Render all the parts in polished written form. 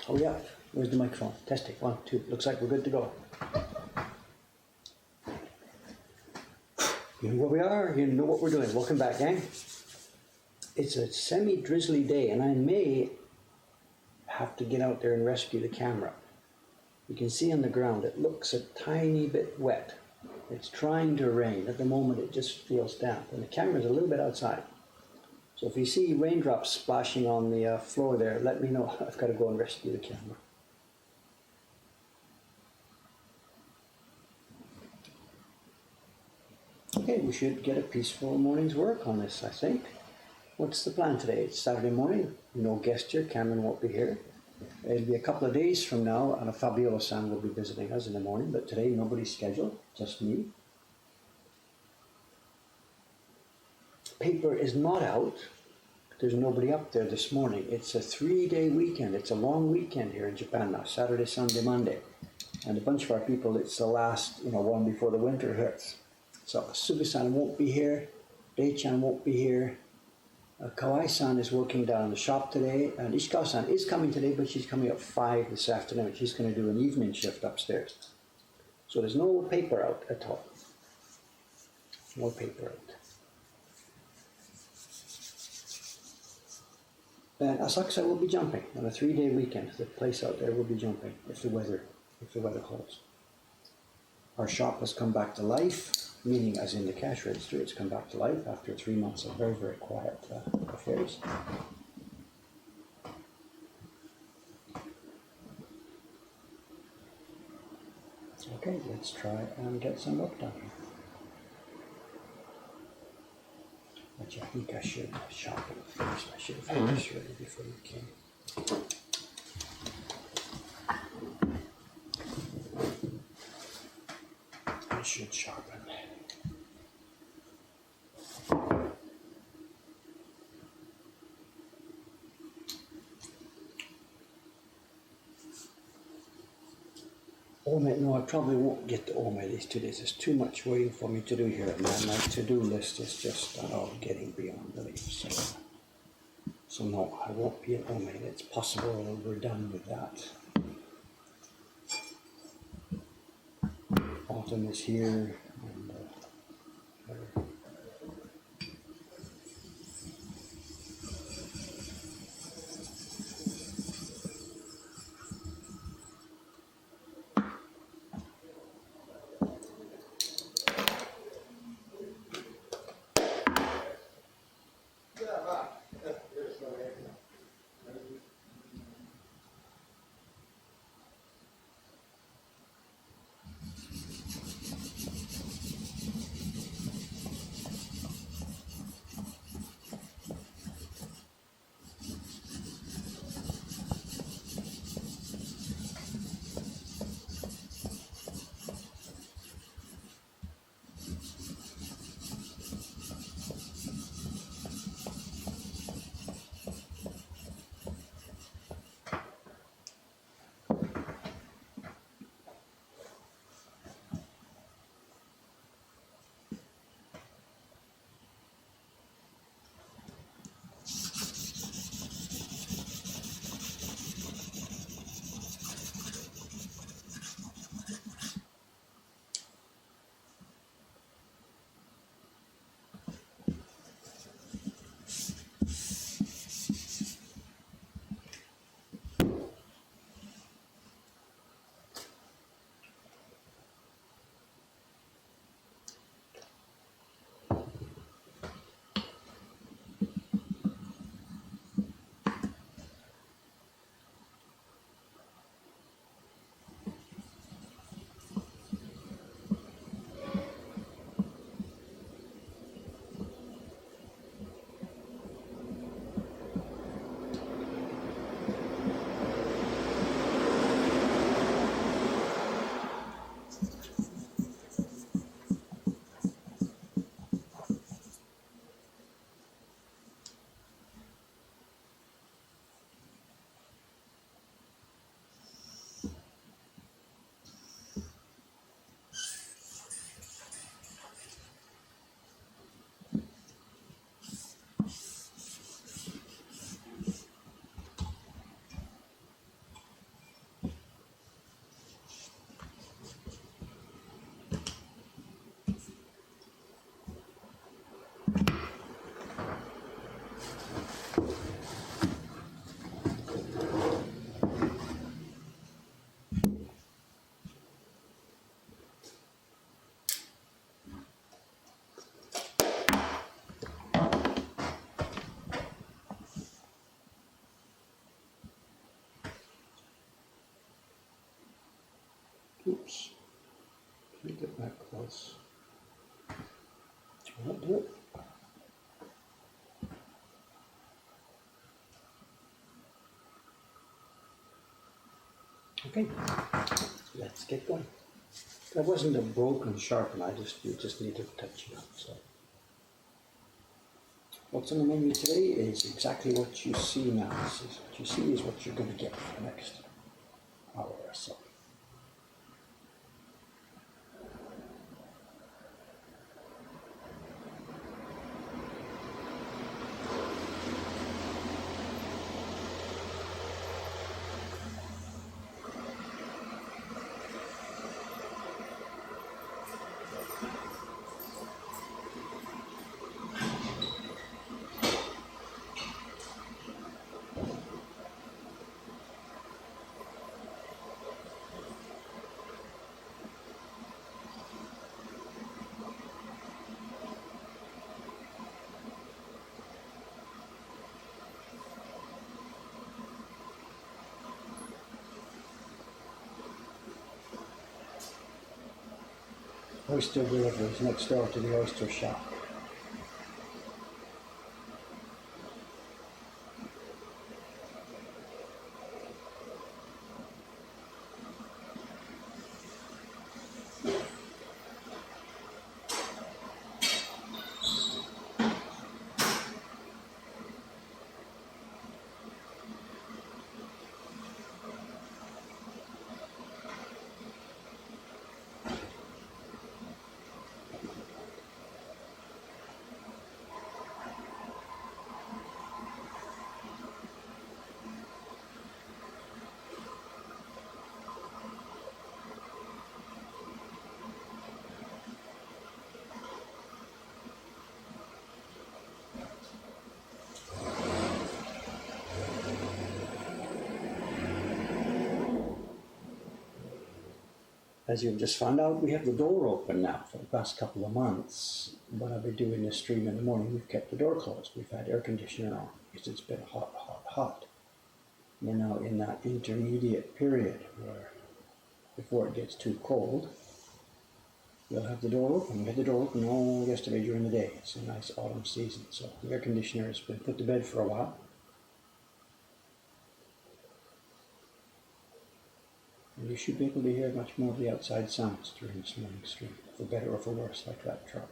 Oh yeah, where's the microphone? Testing, 1, 2, looks like we're good to go. You know where we are, you know what we're doing. Welcome back, gang. It's a semi-drizzly day and I may have to get out there and rescue the camera. You can see on the ground it looks a tiny bit wet. It's trying to rain. At the moment it just feels damp and the camera's a little bit outside. So if you see raindrops splashing on the floor there, let me know. I've got to go and rescue the camera. Okay, we should get a peaceful morning's work on this, I think. What's the plan today? It's Saturday morning. No guest here. Cameron won't be here. It'll be a couple of days from now, and Fabiola-san will be visiting us in the morning, but today nobody's scheduled, just me. Paper is not out. There's nobody up there this morning. It's a 3-day weekend. It's a long weekend here in Japan now, Saturday, Sunday, Monday. And a bunch of our people, it's the last, one before the winter hits. So Sugi-san won't be here, Rei-chan won't be here, Kawai-san is working down in the shop today, and Ishikawa-san is coming today, but she's coming at 5 this afternoon. She's going to do an evening shift upstairs. So there's no paper out at all. No paper out. And Asakusa will be jumping on a 3-day weekend. The place out there will be jumping if the weather holds. Our shop has come back to life, meaning as in the cash register, it's come back to life after 3 months of very, very quiet affairs. Okay, let's try and get some work done. But I think I should sharpen it first. I should have had this ready before you came. I should sharpen. Ome, no, I probably won't get to Ome these 2 days. There's too much waiting for me to do here, and my to-do list is just getting beyond belief. So no, I won't be at Ome. It's possible that we're done with that. Autumn is here, and else. Do you want to do it? Okay, let's get going. That wasn't a broken sharpen, you just needed touching up. So, what's on the menu today is exactly what you see now. What you see is what you're going to get for the next hour or so. Oyster deliveries next door to the oyster shop. As you've just found out, we have the door open now for the past couple of months. When I've been doing this stream in the morning, we've kept the door closed. We've had air conditioner on because it's been hot, hot, hot. We're now in that intermediate period where before it gets too cold, we'll have the door open. We had the door open all yesterday during the day. It's a nice autumn season, so the air conditioner has been put to bed for a while. And you should be able to hear much more of the outside sounds during this morning's stream, for better or for worse, like that truck.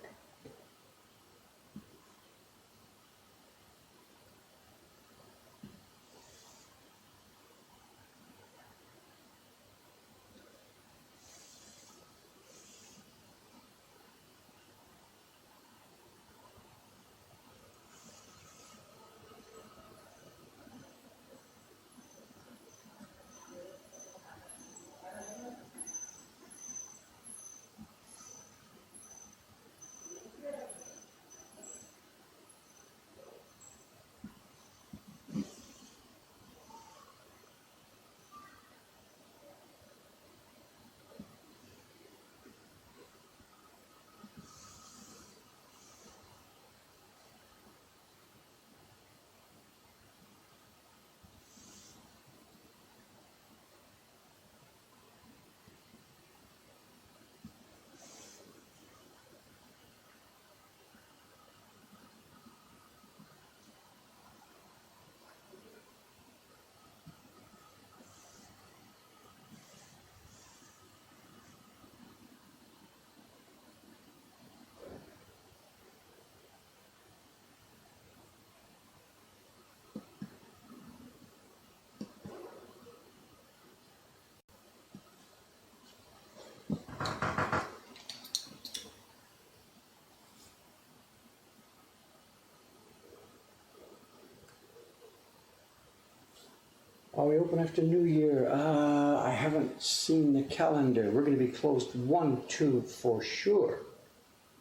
Are we open after New Year? I haven't seen the calendar. We're going to be closed 1, 2 for sure.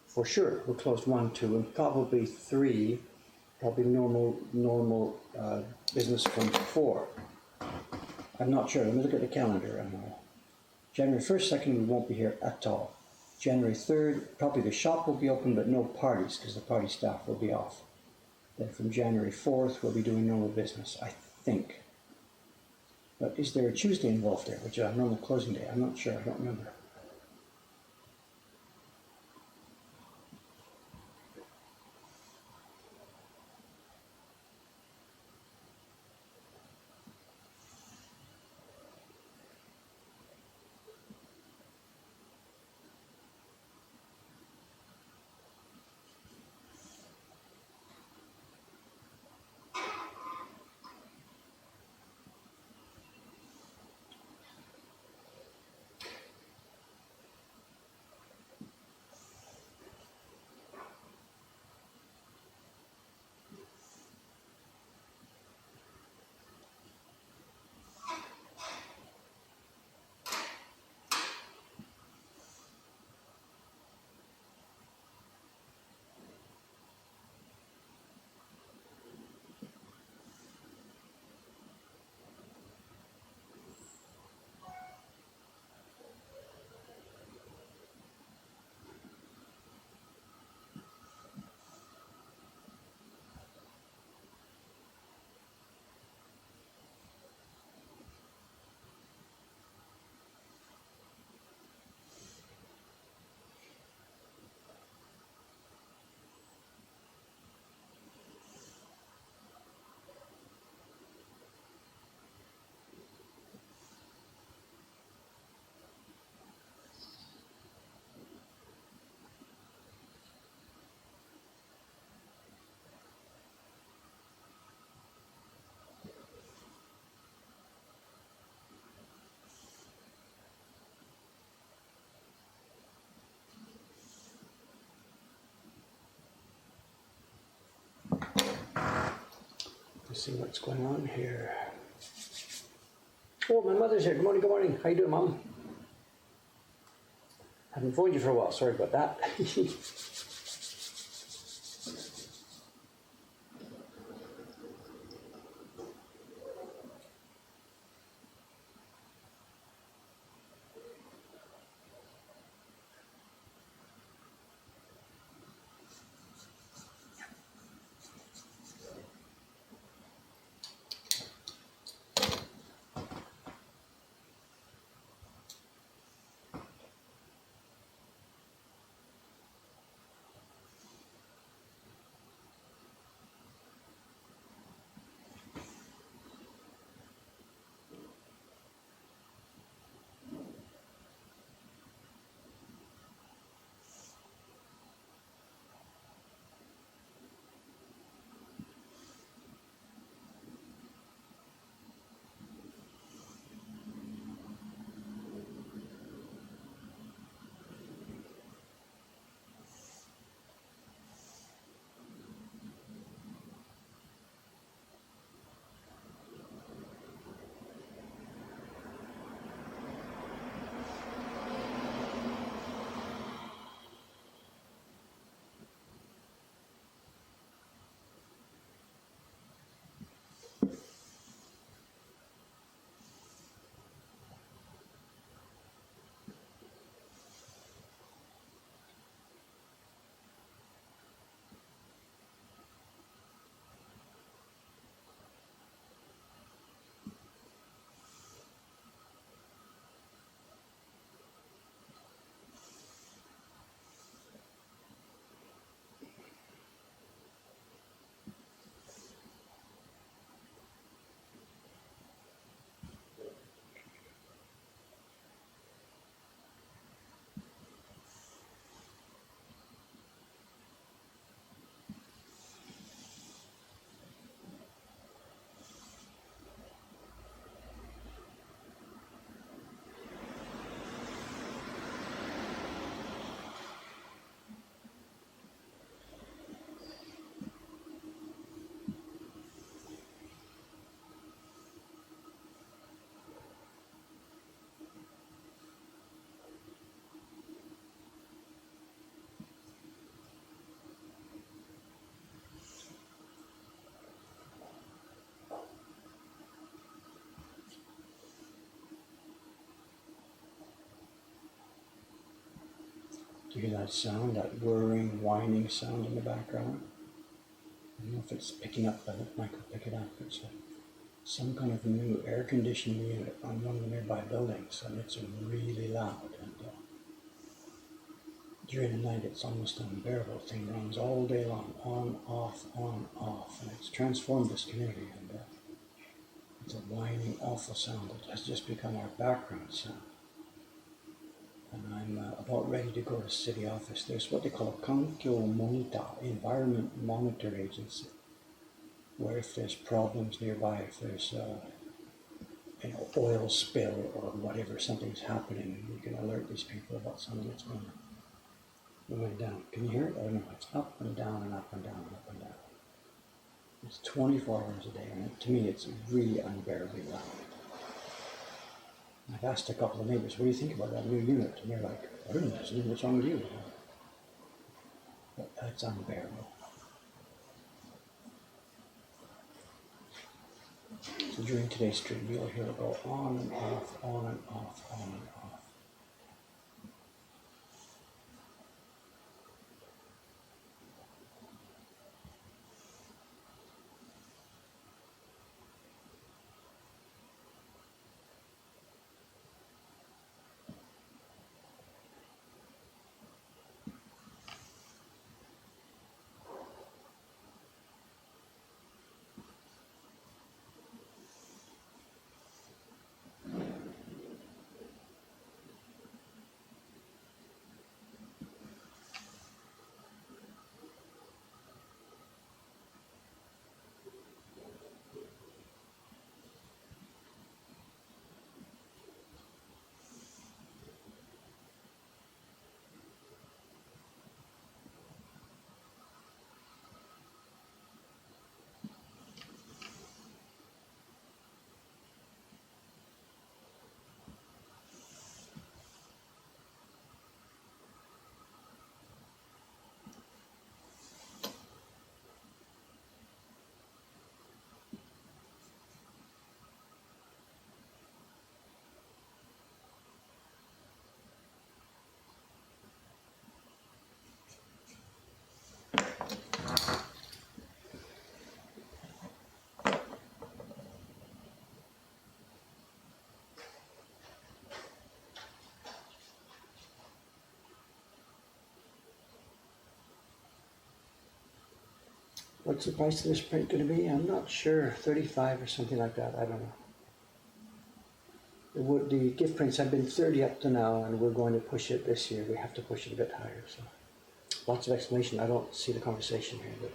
For sure, we're closed 1, 2, and probably 3. Probably normal business from 4. I'm not sure. Let me look at the calendar. January 1st, 2nd, we won't be here at all. January 3rd, probably the shop will be open, but no parties because the party staff will be off. Then from January 4th, we'll be doing normal business, I think. But is there a Tuesday involved there, which is a normal closing day? I'm not sure. I don't remember. see what's going on here. Oh, my mother's here. Good morning, good morning. How you doing, Mom? Haven't phoned you for a while. Sorry about that. Do you hear that sound, that whirring, whining sound in the background? I don't know if it's picking up, but it might pick it up. It's some kind of new air conditioning unit on one of the nearby buildings, and it's really loud. And during the night, it's almost unbearable. The thing runs all day long, on, off, and it's transformed this community. And it's a whining, awful sound that has just become our background sound. And I'm about ready to go to city office. There's what they call a Kankyo Monita, Environment Monitor Agency, where if there's problems nearby, if there's oil spill or whatever, something's happening, you can alert these people about something that's going down. Can you hear it? I don't know. It's up and down and up and down and up and down. It's 24 hours a day, and to me, it's really unbearably loud. I've asked a couple of neighbors, what do you think about that new unit? And they're like, I don't know, what's wrong with you? But it's unbearable. So during today's stream, you'll hear it go on and off, on and off, on and off. What's the price of this print going to be? I'm not sure. 35 or something like that. I don't know. The gift prints have been 30 up to now, and we're going to push it this year. We have to push it a bit higher. So lots of explanation. I don't see the conversation here, but.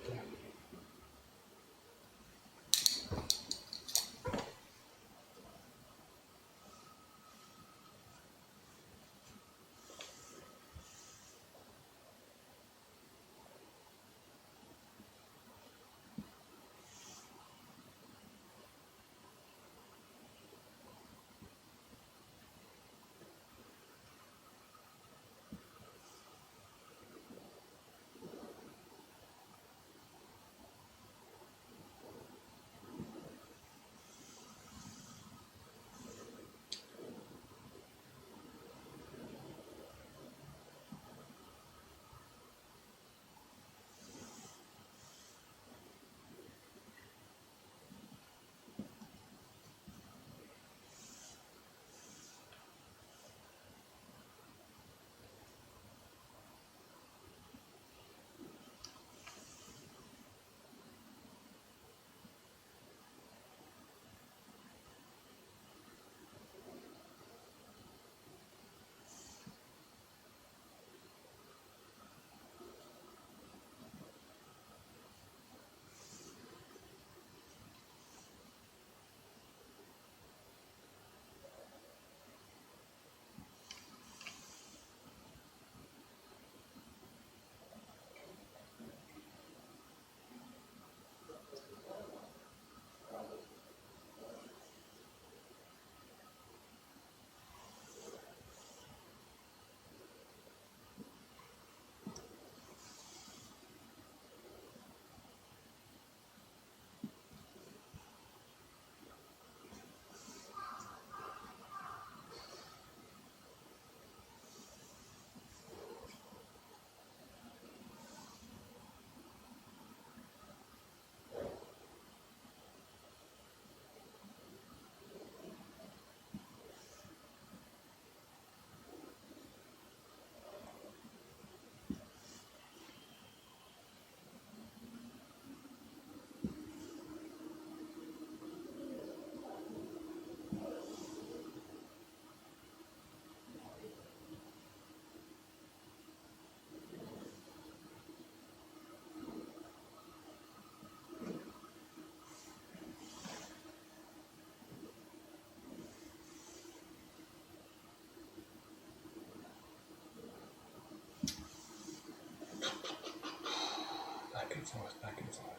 Back and forth, back and forth.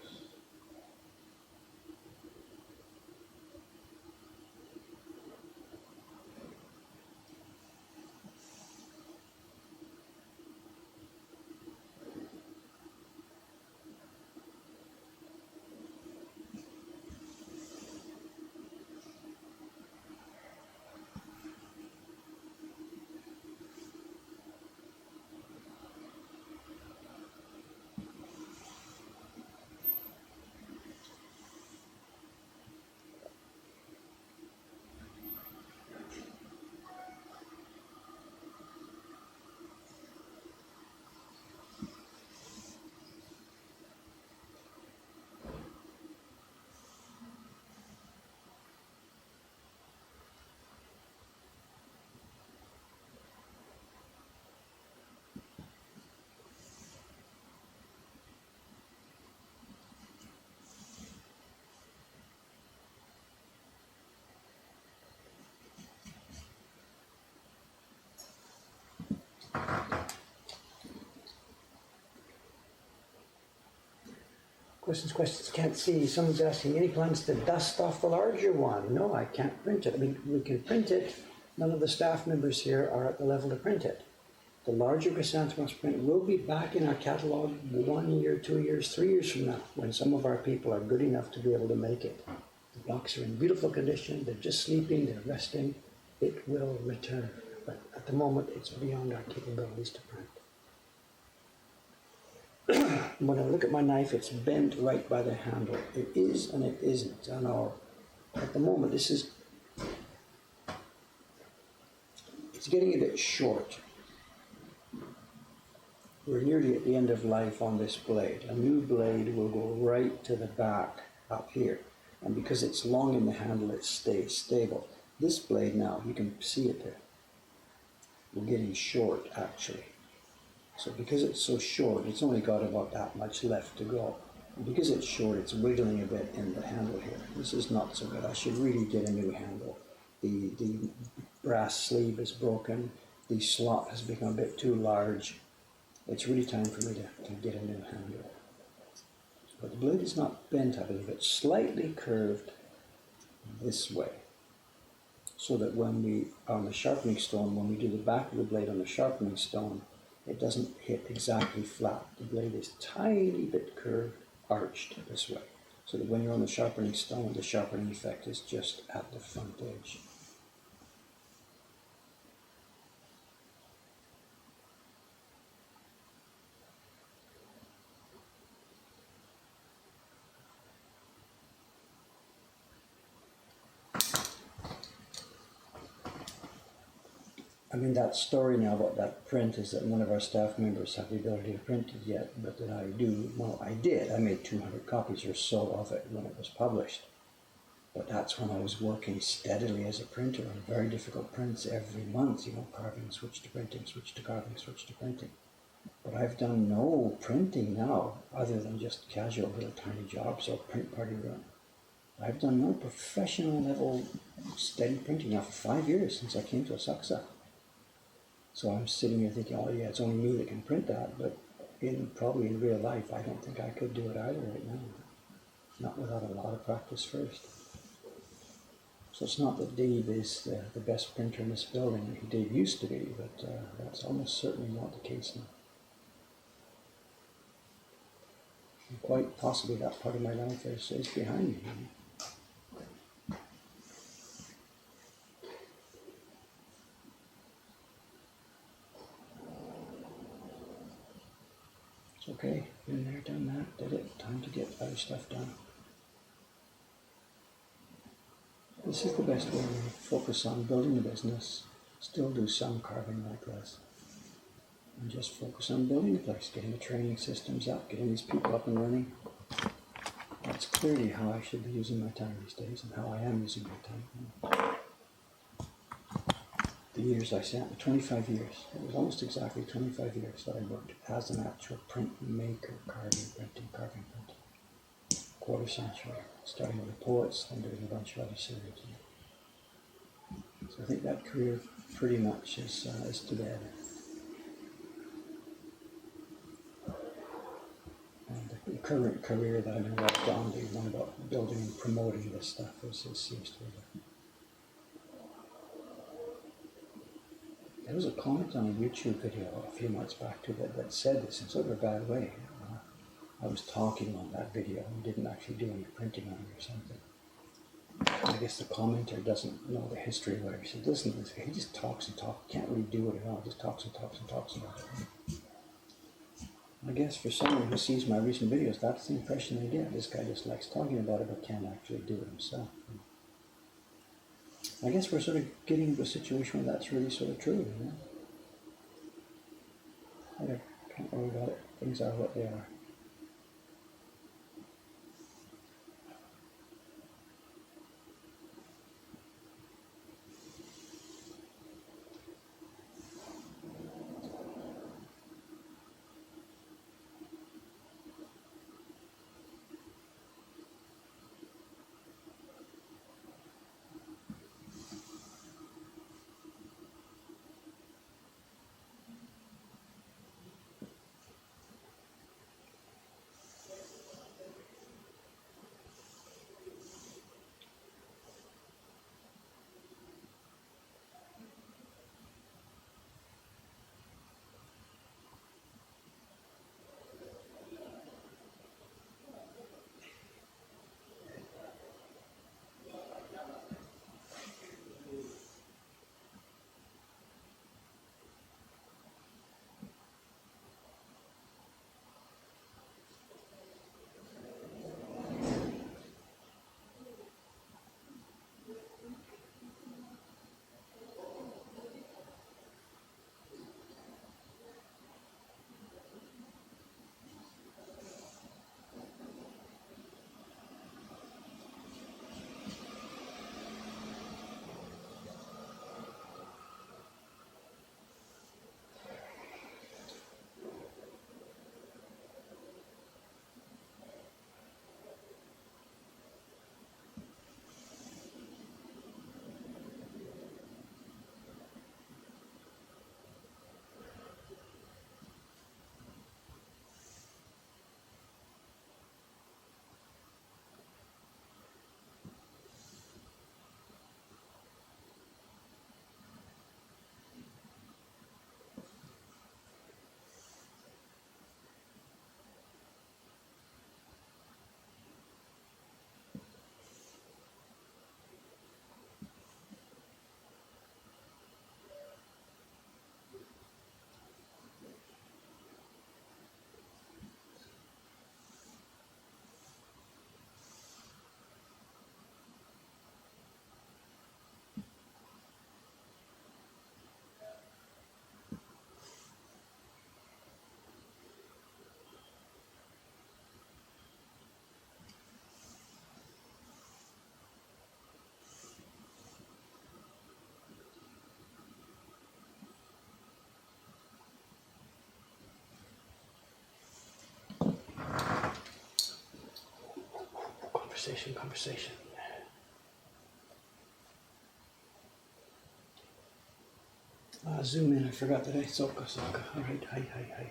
Questions, can't see. Someone's asking, any plans to dust off the larger one? No, I can't print it. I mean, we can print it. None of the staff members here are at the level to print it. The larger chrysanthemums print will be back in our catalogue 1 year, 2 years, 3 years from now, when some of our people are good enough to be able to make it. The blocks are in beautiful condition. They're just sleeping. They're resting. It will return. But at the moment, it's beyond our capabilities to print. When I look at my knife, it's bent right by the handle. It is and it isn't. I know. At the moment, it's getting a bit short. we're nearly at the end of life on this blade. A new blade will go right to the back up here. And because it's long in the handle, it stays stable. This blade now, you can see it there. We're getting short actually. So because it's so short, it's only got about that much left to go. And because it's short, it's wiggling a bit in the handle here. This is not so good. I should really get a new handle. The brass sleeve is broken. The slot has become a bit too large. It's really time for me to get a new handle. But the blade is not bent, I believe. It's slightly curved this way. So that when we, on the sharpening stone, when we do the back of the blade on the sharpening stone, it doesn't hit exactly flat. The blade is tiny bit curved, arched this way. So that when you're on the sharpening stone, the sharpening effect is just at the front edge. I mean, that story now about that print is that none of our staff members have the ability to print it yet, but that I do. Well, I did. I made 200 copies or so of it when it was published. But that's when I was working steadily as a printer on very difficult prints every month, carving, switch to printing, switch to carving, switch to printing. But I've done no printing now, other than just casual little tiny jobs or print party run. I've done no professional level steady printing now for 5 years since I came to Asakusa. So I'm sitting here thinking, oh yeah, it's only me that can print that, but probably in real life, I don't think I could do it either right now. Not without a lot of practice first. So it's not that Dave is the best printer in this building. Dave used to be, but that's almost certainly not the case now. And quite possibly that part of my life is behind me. Okay, been there, done that, did it. Time to get other stuff done. This is the best way to focus on building the business, still do some carving like this, and just focus on building the place, getting the training systems up, getting these people up and running. That's clearly how I should be using my time these days and how I am using my time. The years I spent, 25 years. It was almost exactly 25 years that I worked as an actual print maker, carving, printing, quarter century, starting with the poets, then doing a bunch of other series. So I think that career pretty much is to bed. And the current career that I'm involved on, the one about building and promoting this stuff, seems to be the. There was a comment on a YouTube video a few months back too that said this in sort of a bad way. I was talking on that video and didn't actually do any printing on it or something. I guess the commenter doesn't know the history of what he said. Listen, he just talks and talks. Can't really do it at all. Just talks and talks and talks about it. I guess for someone who sees my recent videos, that's the impression they get. This guy just likes talking about it but can't actually do it himself. I guess we're sort of getting into a situation where that's really sort of true, I can't worry about it. Things are what they are. Conversation. Zoom in, I forgot that I Soka. All right, hi.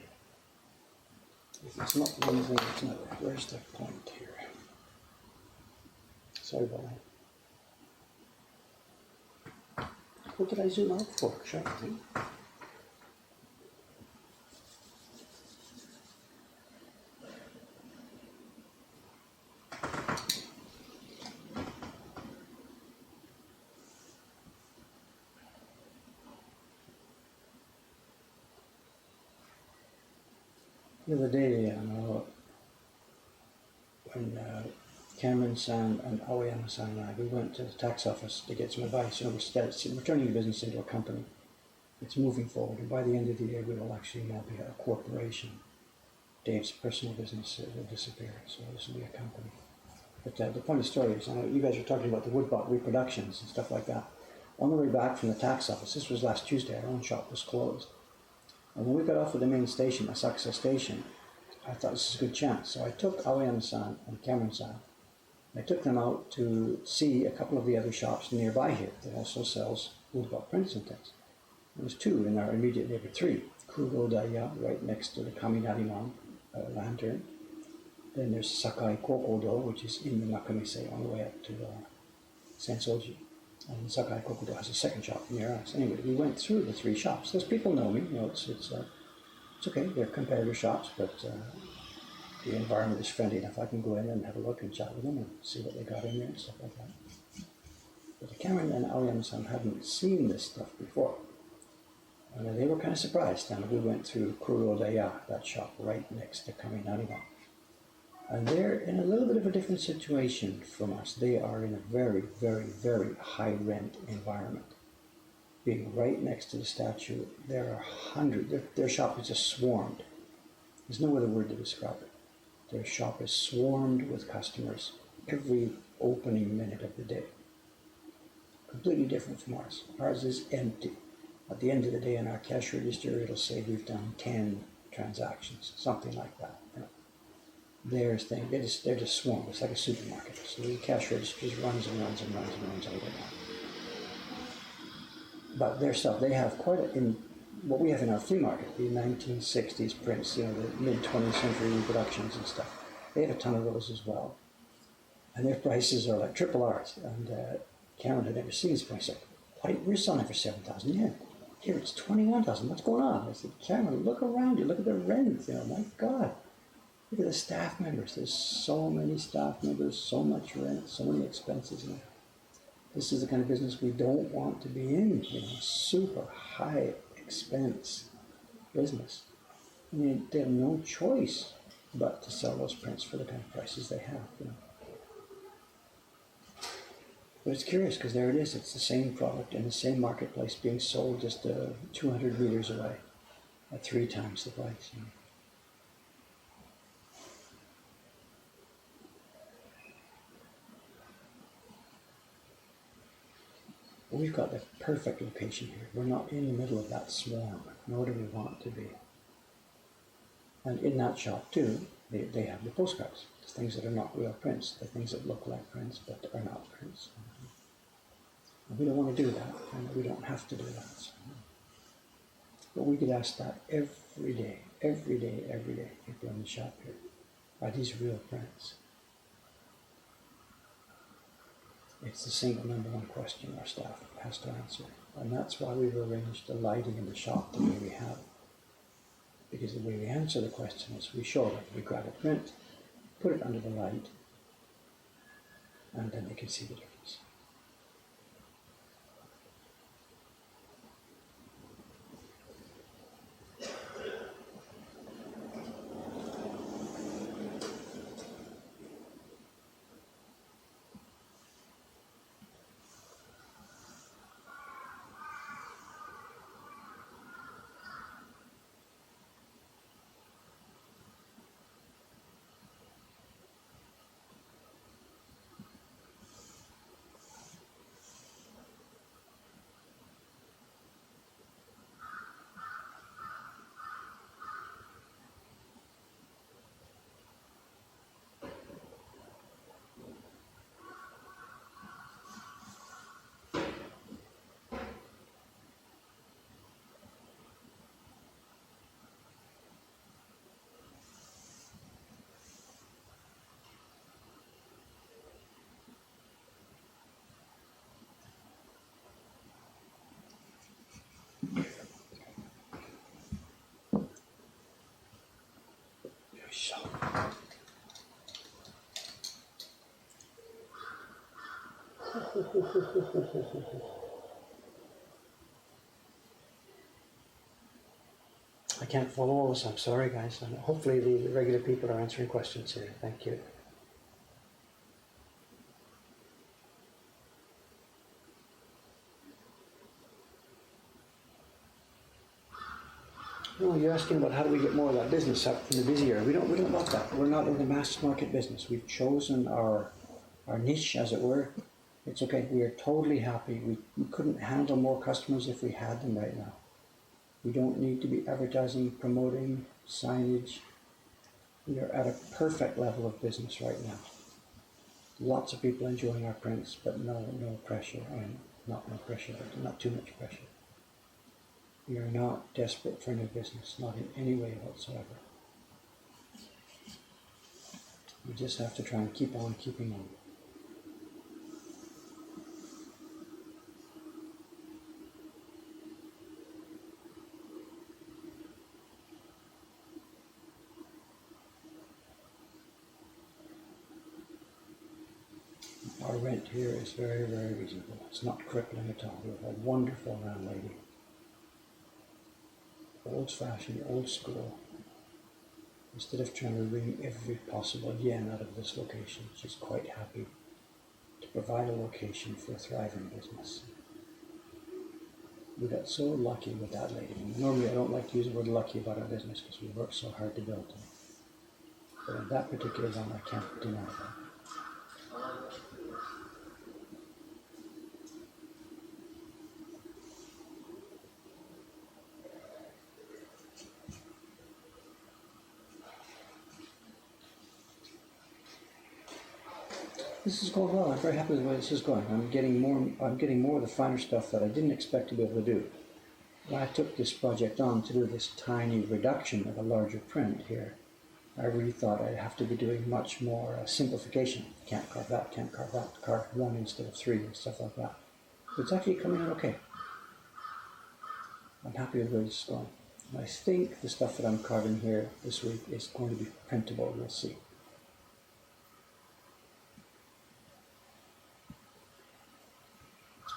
If it's not one thing, it's another. Where's the point here? Sorry about that. What did I zoom out for? Shocking. The other day, when Cameron-san and Aoyama-san and I, we went to the tax office to get some advice. We're turning the business into a company. It's moving forward, and by the end of the year, we will actually now be a corporation. Dave's personal business will disappear, so this will be a company. But the point of the story is, I know you guys are talking about the Woodbot reproductions and stuff like that. On the way back from the tax office, this was last Tuesday, our own shop was closed. And when we got off at the main station, Asakusa Station, I thought this is a good chance. So I took Aoyama-san and Cameron-san. I took them out to see a couple of the other shops nearby here that also sells Woodbot prints and things. There's two in our immediate neighbor, three. Kuro Daya, right next to the Kaminarimon lantern. Then there's Sakai Kokodo, which is in the Nakamise on the way up to Sensoji. And Sakai Kokodo has a second shop near us. Anyway, we went through the three shops. Those people know me, it's okay, they're competitor shops, but the environment is friendly enough. I can go in and have a look and chat with them and see what they got in there and stuff like that. But Cameron and Aoyama-san hadn't seen this stuff before. And they were kind of surprised. And we went through Kurodaya, that shop right next to Kaminarimon. And they're in a little bit of a different situation from us. They are in a very, very, very high rent environment. Being right next to the statue, there are hundreds, their shop is just swarmed. There's no other word to describe it. Their shop is swarmed with customers every opening minute of the day. Completely different from ours. Ours is empty. At the end of the day in our cash register, it'll say we've done 10 transactions, something like that. They're just swarmed. It's like a supermarket. So the cash register just runs all the way down. But their stuff, they have in what we have in our flea market, the 1960s prints, the mid-20th century reproductions and stuff. They have a ton of those as well. And their prices are like triple ours. And Cameron had never seen this price. Like, we're selling it for 7,000 yen. Here it's 21,000. What's going on? I said, Cameron, look around you. Look at the rent. My God. Look at the staff members. There's so many staff members, so much rent, so many expenses. This is the kind of business we don't want to be in. Super high expense business. They have no choice but to sell those prints for the kind of prices they have. But it's curious because there it is. It's the same product in the same marketplace being sold just 200 meters away at 3 times the price. We've got the perfect location here. We're not in the middle of that swarm, nor do we want to be. And in that shop too, they have the postcards, the things that are not real prints, the things that look like prints but are not prints. And we don't want to do that, and we don't have to do that. But we get asked that every day, people in the shop here, are these real prints? It's the single number one question our staff has to answer. And that's why we've arranged the lighting in the shop the way we have. Because the way we answer the question is we show them, we grab a print, put it under the light, and then they can see the difference. I can't follow all this. I'm sorry, guys. And hopefully the regular people are answering questions here. Thank you. No, you're asking about how do we get more of that business up in the busy area. We don't want that. We're not in the mass market business. We've chosen our niche, as it were. It's okay. We are totally happy. We couldn't handle more customers if we had them right now. We don't need to be advertising, promoting, signage. We are at a perfect level of business right now. Lots of people enjoying our prints, but no pressure. I mean, not no pressure, but not too much pressure. We are not desperate for new business, not in any way whatsoever. We just have to try and keep on keeping on. Our rent here is very, very reasonable. It's not crippling at all. We have a wonderful landlady. Old-fashioned, old school. Instead of trying to wring every possible yen out of this location, she's quite happy to provide a location for a thriving business. We got so lucky with that lady. Normally I don't like to use the word lucky about our business because we worked so hard to build it. But in that particular one, I can't deny that. This is going well. I'm very happy with the way this is going. I'm getting more of the finer stuff that I didn't expect to be able to do. When I took this project on to do this tiny reduction of a larger print here, I really thought I'd have to be doing much more simplification. Can't carve that, carve one instead of three and stuff like that. But it's actually coming out okay. I'm happy with where this is going. And I think the stuff that I'm carving here this week is going to be printable. We'll see.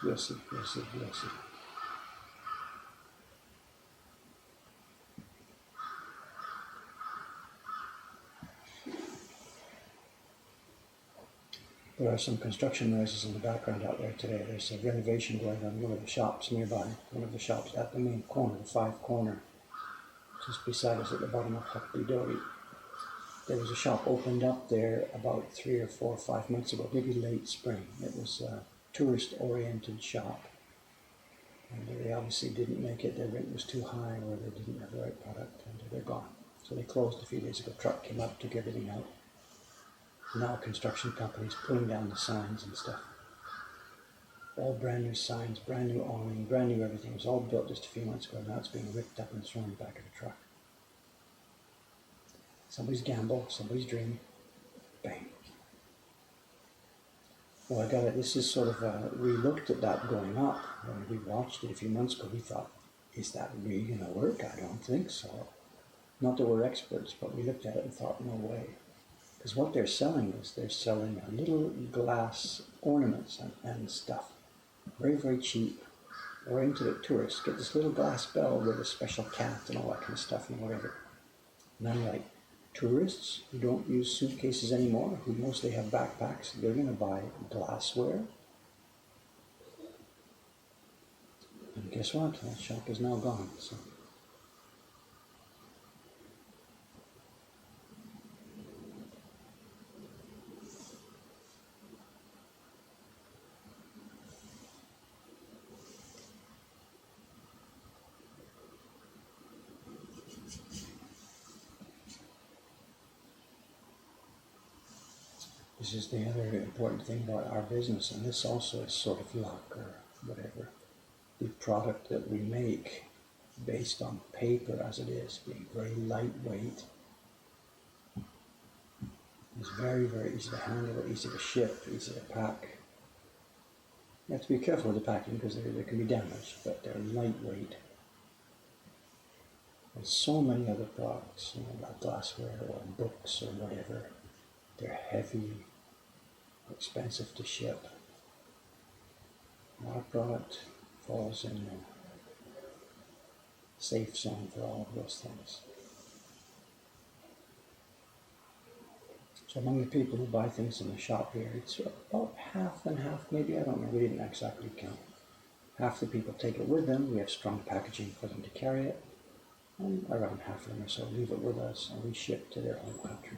We'll see. There are some construction noises in the background out there today. There's a renovation going on in one of the shops nearby. One of the shops at the main corner, the 5 corner, just beside us at the bottom of Huckabee Dory. There was a shop opened up there about 3 or 4 or 5 months ago, maybe late spring. It was a tourist-oriented shop. And they obviously didn't make it. Their rent was too high or they didn't have the right product and they're gone. So they closed a few days ago. Truck came up, took everything out. Now construction companies pulling down the signs and stuff. All brand new signs, brand new awning, brand new everything. It was all built just a few months ago. Now it's being ripped up and thrown in the back of the truck. Somebody's gamble, somebody's dream. Bang. Well, I got it. This is sort of, we looked at that going up. When we watched it a few months ago, we thought, is that really going to work? I don't think so. Not that we're experts, but we looked at it and thought, no way. Because what they're selling is they're selling little glass ornaments and stuff. Very, very cheap. Oriented at tourists. Get this little glass bell with a special cat and all that kind of stuff and whatever. And I'm like, tourists who don't use suitcases anymore, who mostly have backpacks, they're going to buy glassware. And guess what? That shop is now gone. So. This is the other important thing about our business, and this also is sort of luck or whatever. The product that we make, based on paper as it is, being very lightweight, is very, very easy to handle, easy to ship, easy to pack. You have to be careful with the packing because there can be damage, but they're lightweight. and so many other products, like glassware or books or whatever. They're heavy, expensive to ship. Our product falls in the safe zone for all of those things. So among the people who buy things in the shop here, it's about half and half, maybe, I don't know, we didn't exactly count. Half the people take it with them, we have strong packaging for them to carry it, and around half of them or so leave it with us and we ship to their home country.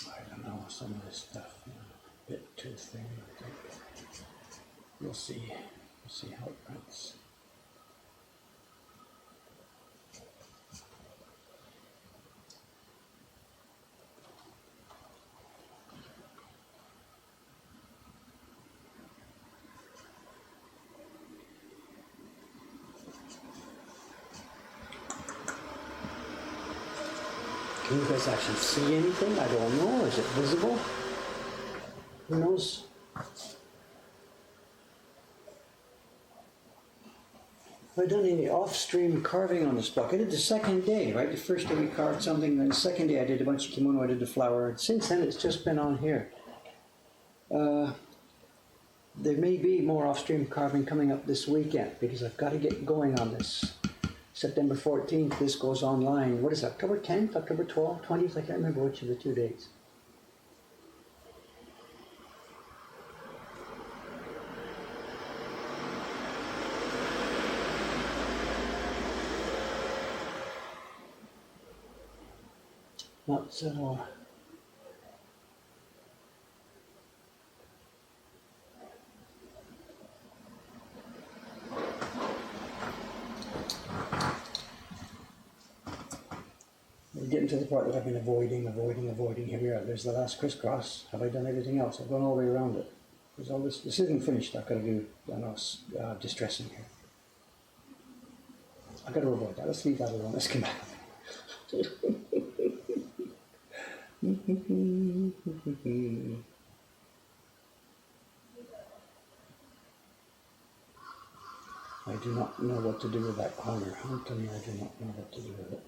I don't know, some of this stuff, a bit too thin, I think. We'll see. We'll see how it prints. Can you guys actually see anything? I don't know. Is it visible? Who knows? Have I done any off-stream carving on this block? I did the second day, right? The first day we carved something, then the second day I did a bunch of kimono, I did the flower. And since then it's just been on here. There may be more off-stream carving coming up this weekend because I've got to get going on this. September 14th, this goes online. What is it, October 10th, October 12th, 20th? I can't remember which of the 2 dates. Not so. We're getting to the part that I've been avoiding. Here we are. There's the last crisscross. Have I done everything else? I've gone all the way around it. There's all this. This isn't finished. I've got to do distressing here. I've got to avoid that. Let's leave that alone. Let's come back. I do not know what to do with that corner. Anthony, I do not know what to do with it.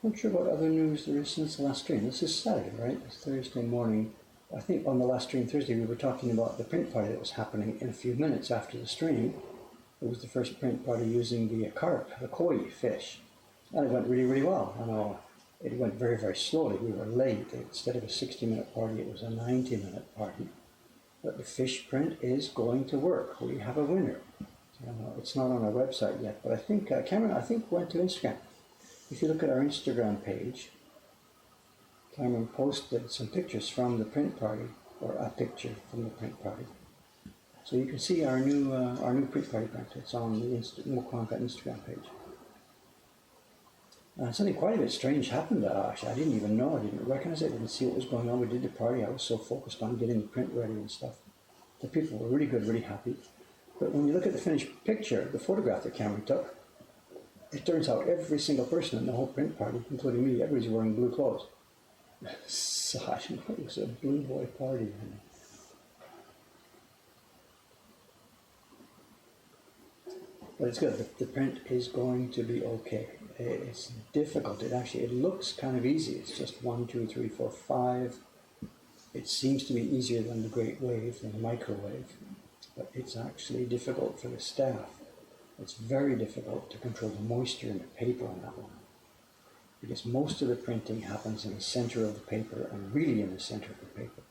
Not sure what other news there is since the last stream. This is Saturday, right? It's Thursday morning. I think on the last stream Thursday we were talking about the print party that was happening in a few minutes after the stream. It was the first print party using the carp, the koi fish. And it went really, really well. I know it went very, very slowly. We were late. Instead of a 60-minute party, it was a 90-minute party. But the fish print is going to work. We have a winner. It's not on our website yet, but I think, Cameron, went to Instagram. If you look at our Instagram page, Cameron posted some pictures from the print party, or a picture from the print party. So you can see our new print party print. It's on the Mokonka Instagram page. Something quite a bit strange happened. Actually, I didn't even know. I didn't recognize it. I didn't see what was going on. We did the party. I was so focused on getting the print ready and stuff. The people were really good, really happy. But when you look at the finished picture, the photograph that Cameron took, it turns out every single person in the whole print party, including me, everybody's wearing blue clothes. So I didn't know it was a blue boy party. But it's good. The print is going to be okay. It's difficult. It looks kind of easy. It's just 1, 2, 3, 4, 5. It seems to be easier than the Great Wave, than the microwave. But it's actually difficult for the staff. It's very difficult to control the moisture in the paper on that one, because most of the printing happens in the center of the paper, and really in the center of the paper,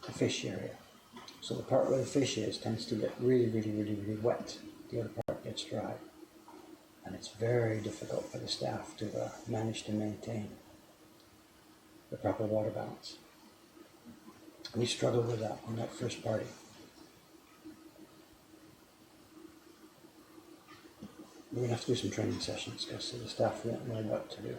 the fish area. So the part where the fish is tends to get really wet. The other part gets dry. And it's very difficult for the staff to manage to maintain the proper water balance. We struggled with that on that first party. We're going to have to do some training sessions because the staff won't know what to do.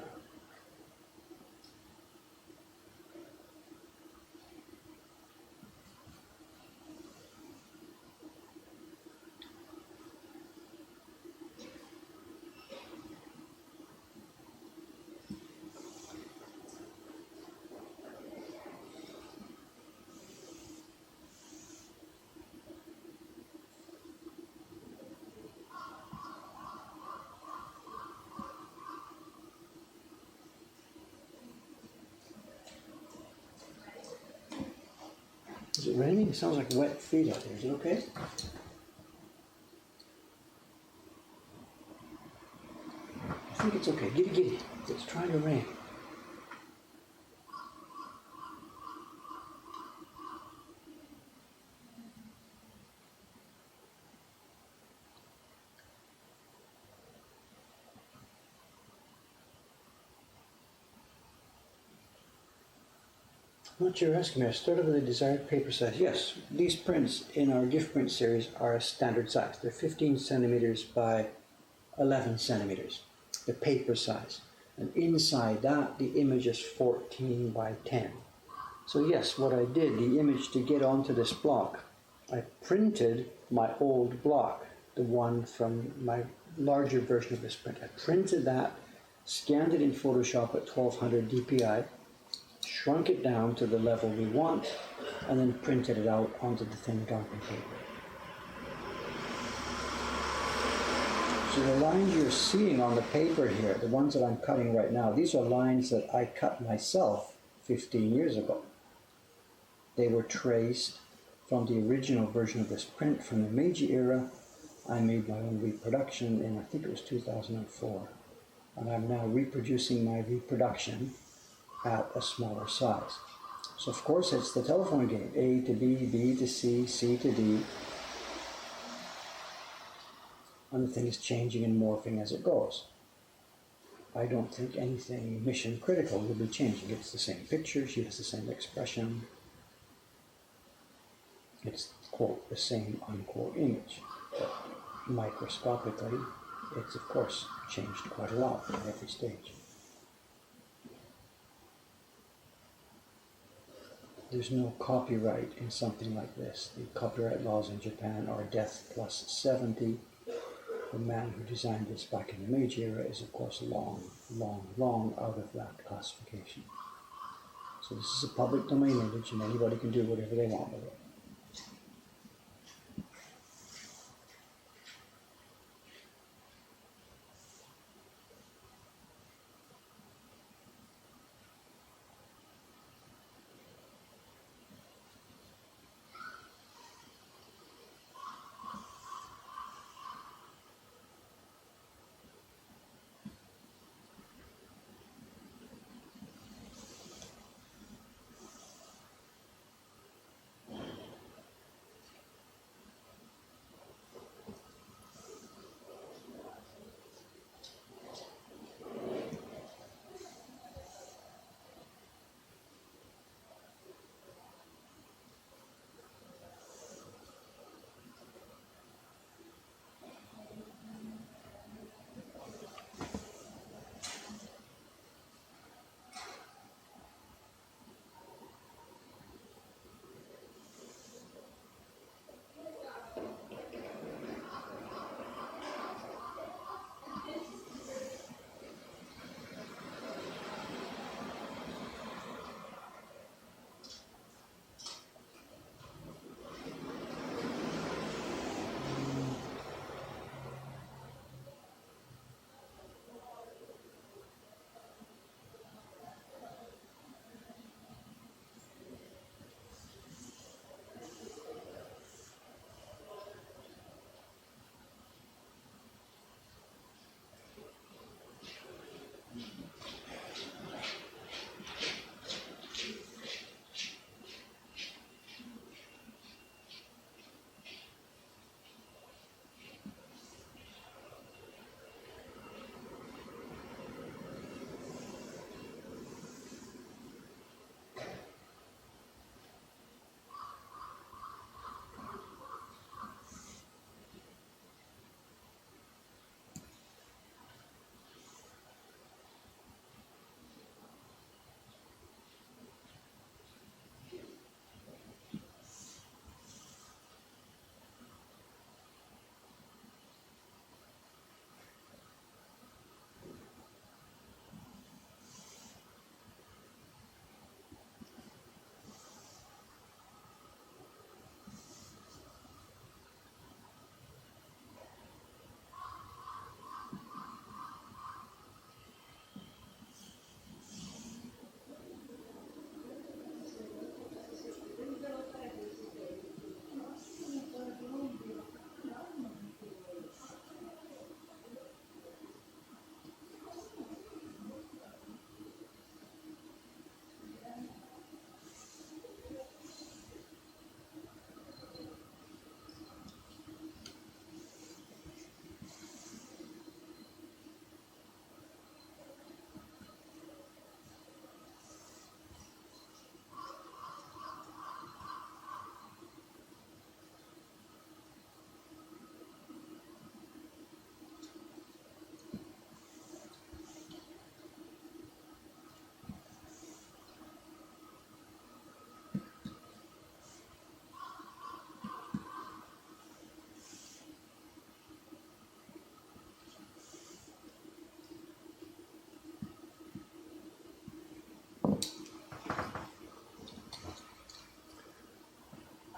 Is it raining? It sounds like wet feet out there. Is it okay? I think it's okay. Giddy. It's trying to rain. What you're asking me, I started with a desired paper size. Yes, these prints in our gift print series are a standard size. They're 15 centimeters by 11 centimeters, the paper size. And inside that, the image is 14 by 10. So yes, what I did, the image to get onto this block, I printed my old block, the one from my larger version of this print. I printed that, scanned it in Photoshop at 1200 DPI, shrunk it down to the level we want, and then printed it out onto the thin dumping paper. So the lines you're seeing on the paper here, the ones that I'm cutting right now, these are lines that I cut myself 15 years ago. They were traced from the original version of this print from the Meiji era. I made my own reproduction in, I think it was 2004. And I'm now reproducing my reproduction at a smaller size. So of course it's the telephone game, A to B, B to C, C to D. And the thing is changing and morphing as it goes. I don't think anything mission critical will be changing. It's the same picture, she has the same expression. It's, quote, the same, unquote, image. But microscopically, it's of course changed quite a lot at every stage. There's no copyright in something like this. The copyright laws in Japan are death plus 70. The man who designed this back in the Meiji era is of course long out of that classification. So this is a public domain image and anybody can do whatever they want with it.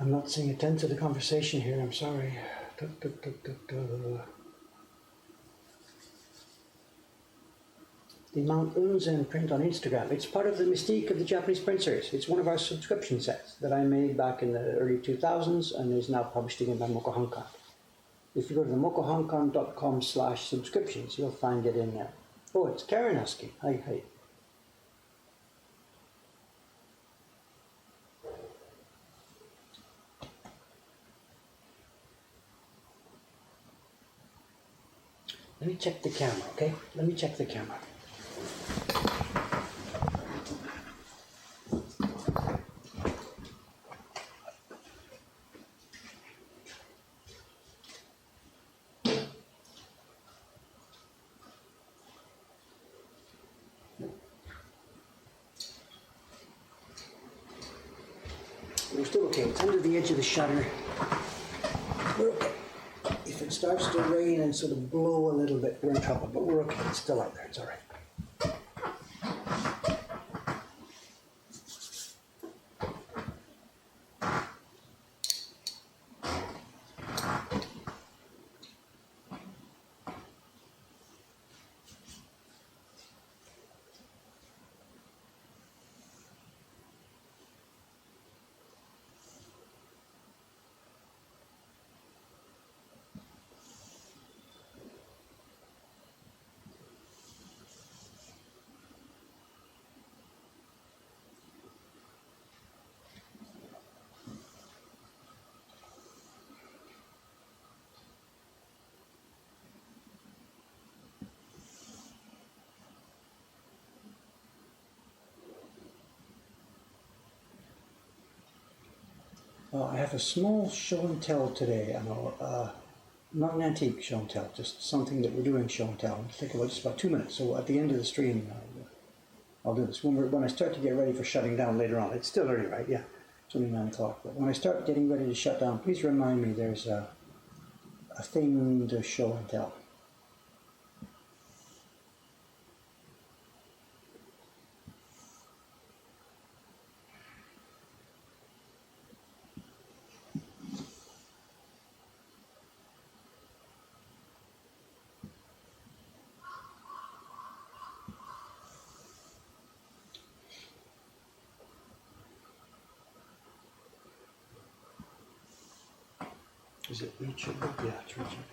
I'm not seeing a tenth of the conversation here, I'm sorry. Da, da, da, da, da. The Mount Unzen print on Instagram. It's part of the mystique of the Japanese print series. It's one of our subscription sets that I made back in the early 2000s and is now published again by Mokohankan. If you go to the mokohankan.com/subscriptions, you'll find it in there. Oh, it's Karen asking. Hi. Let me check the camera, okay? Let me check the camera. We're still okay. It's under the edge of the shutter. We're okay. If it starts to rain and sort of blow a little bit, we're in trouble, but we're okay. It's still out there. It's all right. Well, I have a small show and tell today, not an antique show and tell, just something that we're doing show and tell. It'll take just about 2 minutes. So at the end of the stream, I'll do this. When I start to get ready for shutting down later on, it's still early, right? Yeah, it's only 9 o'clock. But when I start getting ready to shut down, please remind me there's a thing to show and tell. Is it reachable? Yeah, it's reachable.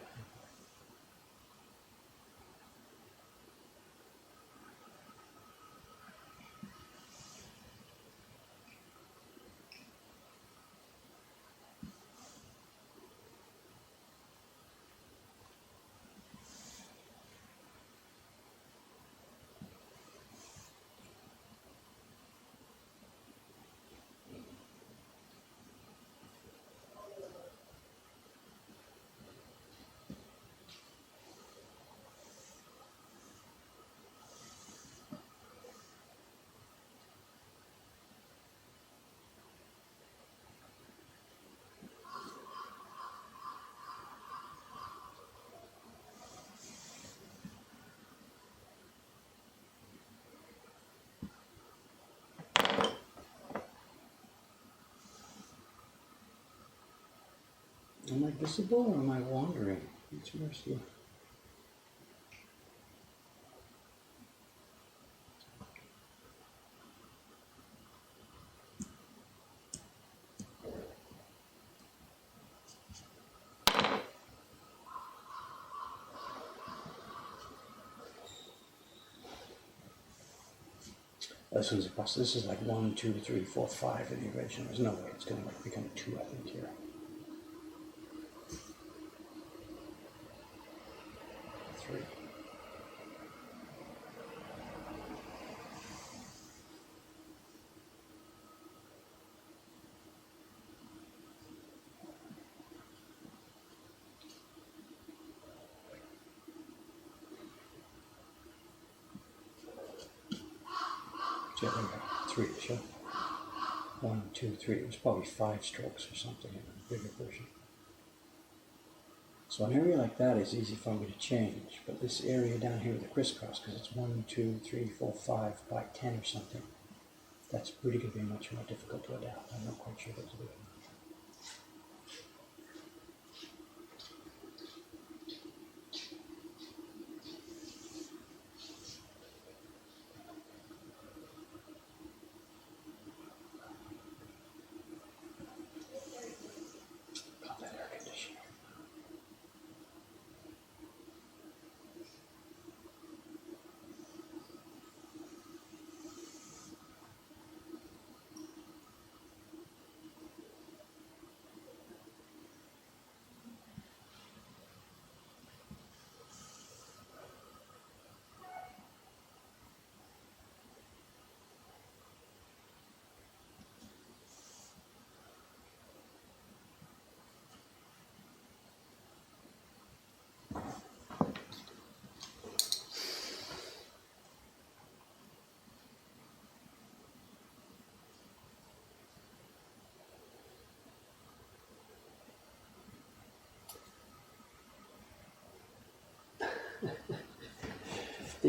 Am I visible or am I wandering? It's mercy. This one's possible. This is like 1, 2, 3, 4, 5 in the original. There's no way it's going to become 2, I think, here. 3. Yeah, there we go. 3, sure. 1, 2, 3. It was probably 5 strokes or something in a bigger version. So an area like that is easy for me to change, but this area down here with the crisscross, because it's 1, 2, 3, 4, 5 by 10 or something, that's really going to be much more difficult to adapt. I'm not quite sure what to do.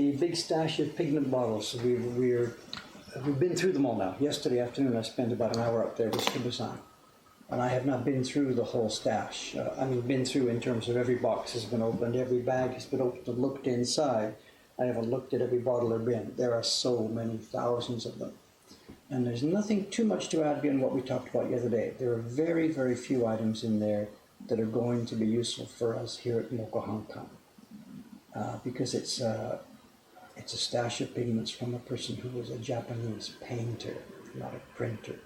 the big stash of pigment bottles. We've been through them all now. Yesterday afternoon I spent about an hour up there with Shibazan. And I have not been through the whole stash. Been through in terms of every box has been opened, every bag has been opened and looked inside. I haven't looked at every bottle or bin. There are so many thousands of them. And there's nothing too much to add beyond what we talked about the other day. There are very, very few items in there that are going to be useful for us here at Mocha Hong Kong. Because it's a stash of pigments from a person who was a Japanese painter, not a printer.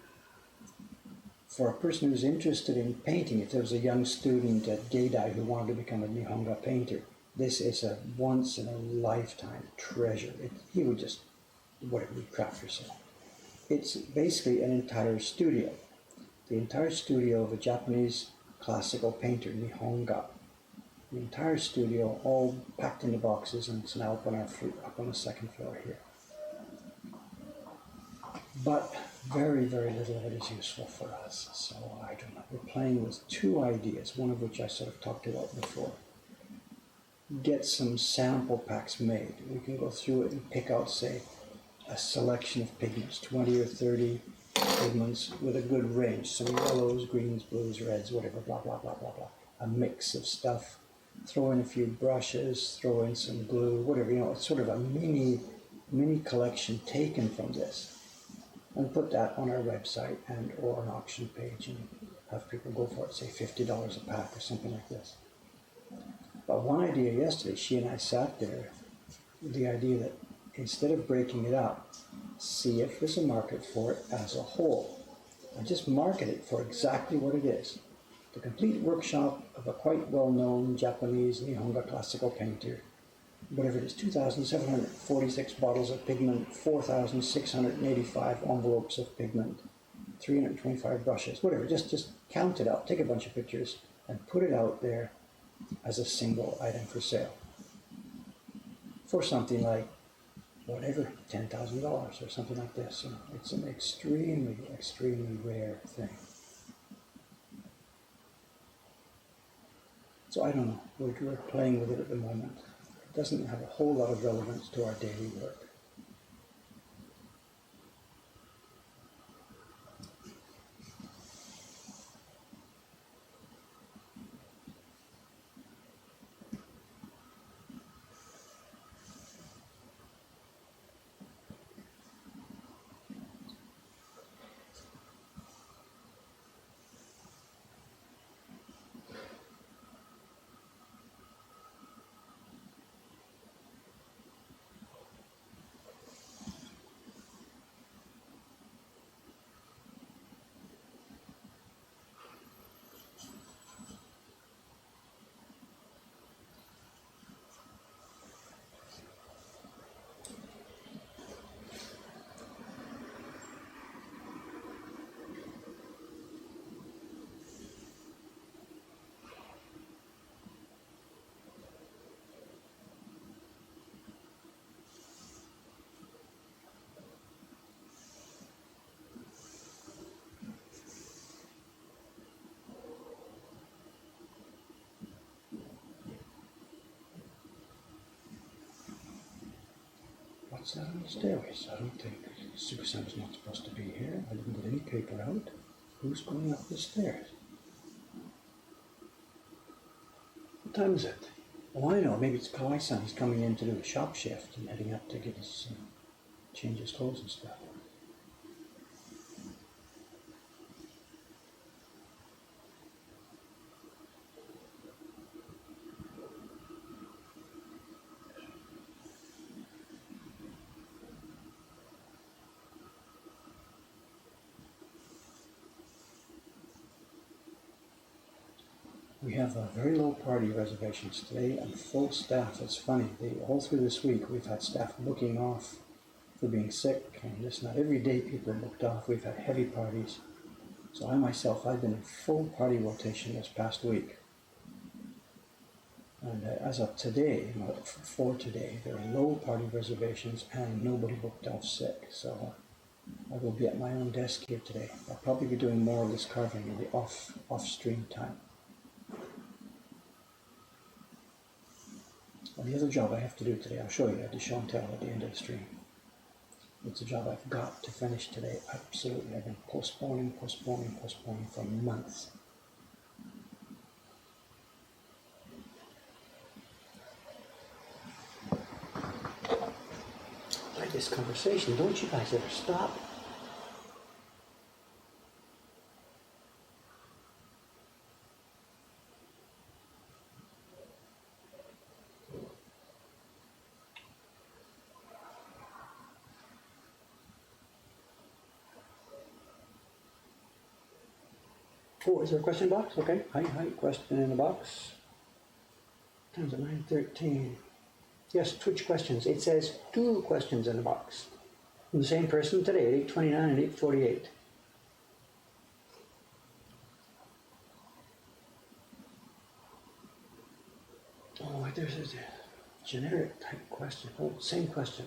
For a person who's interested in painting, if there was a young student at Geidai who wanted to become a Nihonga painter, this is a once-in-a-lifetime treasure. He would just, whatever you craft yourself. It's basically an entire studio. The entire studio of a Japanese classical painter, Nihonga. The entire studio, all packed into boxes, and it's now up on the second floor here. But very, very little of it is useful for us. So I don't know. We're playing with two ideas, one of which I sort of talked about before. Get some sample packs made. We can go through it and pick out, say, a selection of pigments, 20 or 30 pigments with a good range. Some yellows, greens, blues, reds, whatever, blah, blah, blah, blah, blah. A mix of stuff. Throw in a few brushes, throw in some glue, whatever, it's sort of a mini collection taken from this. And put that on our website or an auction page and have people go for it, say $50 a pack or something like this. But one idea yesterday, she and I sat there with the idea that instead of breaking it up, see if there's a market for it as a whole. And just market it for exactly what it is. The complete workshop of a quite well-known Japanese Nihonga classical painter. Whatever it is, 2,746 bottles of pigment, 4,685 envelopes of pigment, 325 brushes, whatever, just count it out, take a bunch of pictures, and put it out there as a single item for sale. For something like, whatever, $10,000 or something like this. It's an extremely, extremely rare thing. So I don't know, we're playing with it at the moment. Doesn't have a whole lot of relevance to our daily work. What's that on the stairways? I don't think Super Sam's not supposed to be here. I didn't get any paper out. Who's going up the stairs? What time is it? Oh, I know. Maybe it's Kawai-san. He's coming in to do a shop shift and heading up to get his change his clothes and stuff. We have very low party reservations today and full staff. It's funny, all through this week we've had staff booking off for being sick, and just not every day people are booked off. We've had heavy parties. So I've been in full party rotation this past week. And as of today, for today, there are low party reservations and nobody booked off sick. So I will be at my own desk here today. I'll probably be doing more of this carving in the off-stream time. And the other job I have to do today, I'll show you, I do show and tell at the end of the stream. It's a job I've got to finish today, absolutely. I've been postponing for months. Like this conversation, don't you guys ever stop? Oh, is there a question box? Okay. Hi, question in the box. Times at 9:13. Yes, Twitch questions. It says 2 questions in the box. From the same person today at 8:29 and 8:48. Oh, there's a generic type question. Oh, same question.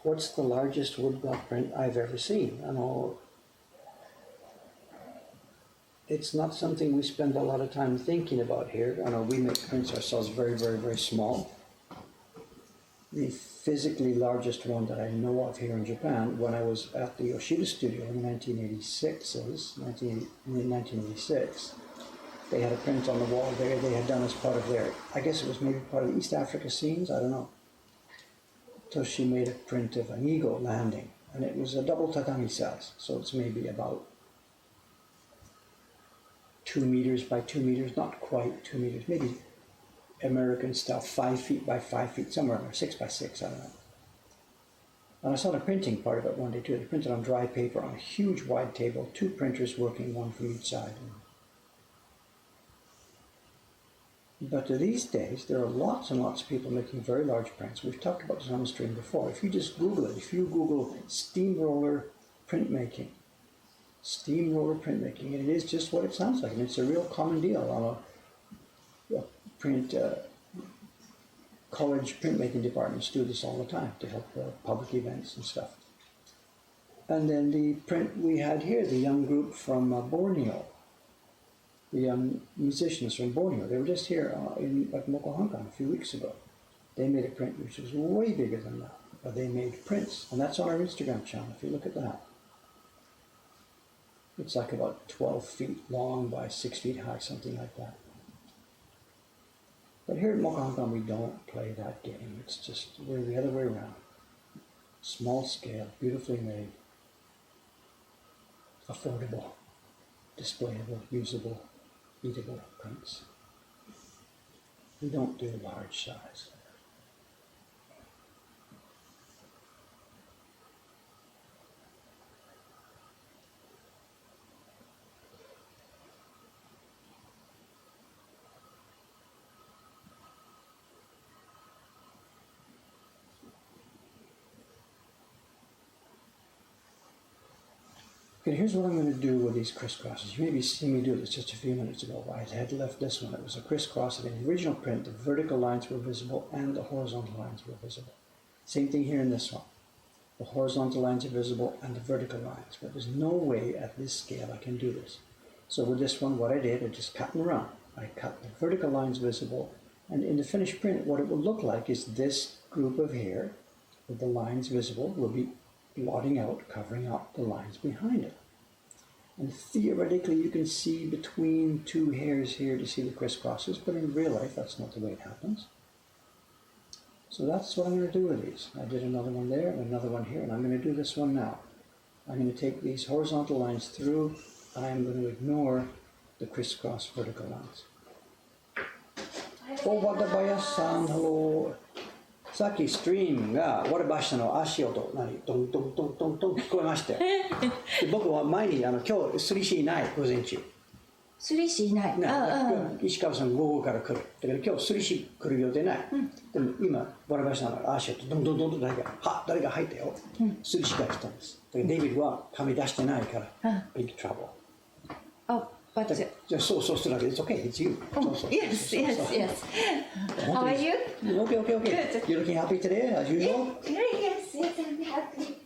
What's the largest woodblock print I've ever seen? I know it's not something we spend a lot of time thinking about here. I know we make prints ourselves very small. The physically largest one that I know of here in Japan, when I was at the Yoshida studio in the 1986, they had a print on the wall there they had done as part of their, I guess it was maybe part of the East Africa scenes, I don't know. So she made a print of an eagle landing, and it was a double tatami size, so it's maybe about 2 meters by 2 meters, not quite 2 meters, maybe American style 5 feet by 5 feet, somewhere in there, 6 by 6, I don't know. And I saw the printing part of it one day too. They printed on dry paper on a huge wide table, 2 printers working, one from each side. But these days, there are lots and lots of people making very large prints. We've talked about this on the stream before. If you just Google it, if you Google steamroller printmaking, it is just what it sounds like. And it's a real common deal on a print, college printmaking departments do this all the time to help public events and stuff. And then the print we had here, the young group from Borneo, the young musicians from Borneo, they were just here at Moko Hong Kong a few weeks ago. They made a print which was way bigger than that, but they made prints, and that's on our Instagram channel, if you look at that. It's like about 12 feet long by 6 feet high, something like that. But here at Moko Hong Kong, we don't play that game. It's just, we're the other way around. Small scale, beautifully made, affordable, displayable, usable, eatable prints. We don't do large size. Okay, here's what I'm going to do with these crisscrosses. You maybe see me do this just a few minutes ago. I had left this one. It was a crisscross, and in the original print, the vertical lines were visible and the horizontal lines were visible. Same thing here in this one. The horizontal lines are visible and the vertical lines, but there's no way at this scale I can do this. So with this one, what I did, I just cut and run. I cut the vertical lines visible, and in the finished print, what it will look like is this group of hair with the lines visible will be blotting out, covering up the lines behind it. And theoretically, you can see between 2 hairs here to see the crisscrosses, but in real life, that's not the way it happens. So that's what I'm going to do with these. I did another one there and another one here, and I'm going to do this one now. I'm going to take these horizontal lines through, and I'm going to ignore the crisscross vertical lines. Oh, Wadabayashi-san, hello. さっきストリームが割れましたの足音ドンドンドンドンドン聞こえましたよ。で僕は前に今日3C いない午前中。3C いない。石川さん午後から来る。だけど今日 3C 来る予定ない。でも今割れましたの足音ドンドンドンと誰が入ったよ。3C が来たんです。だけどデイビッドは紙出してないからビッグトラブル。But so it's okay. It's you. Yes. How are you? Okay. Good. You're looking happy today, as usual. Yes, I'm happy.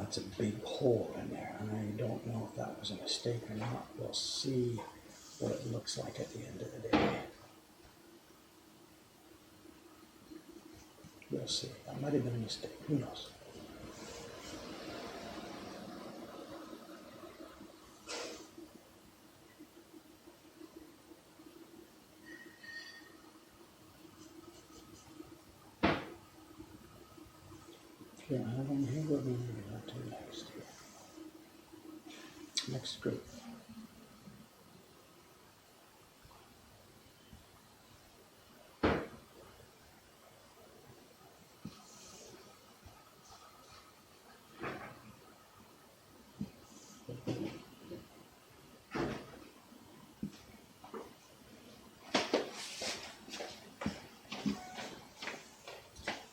that's a big hole in there, and I don't know if that was a mistake or not. We'll see what it looks like at the end of the day. We'll see. That might have been a mistake. Who knows? Yeah, I don't know what we're moving on to next here. Next group.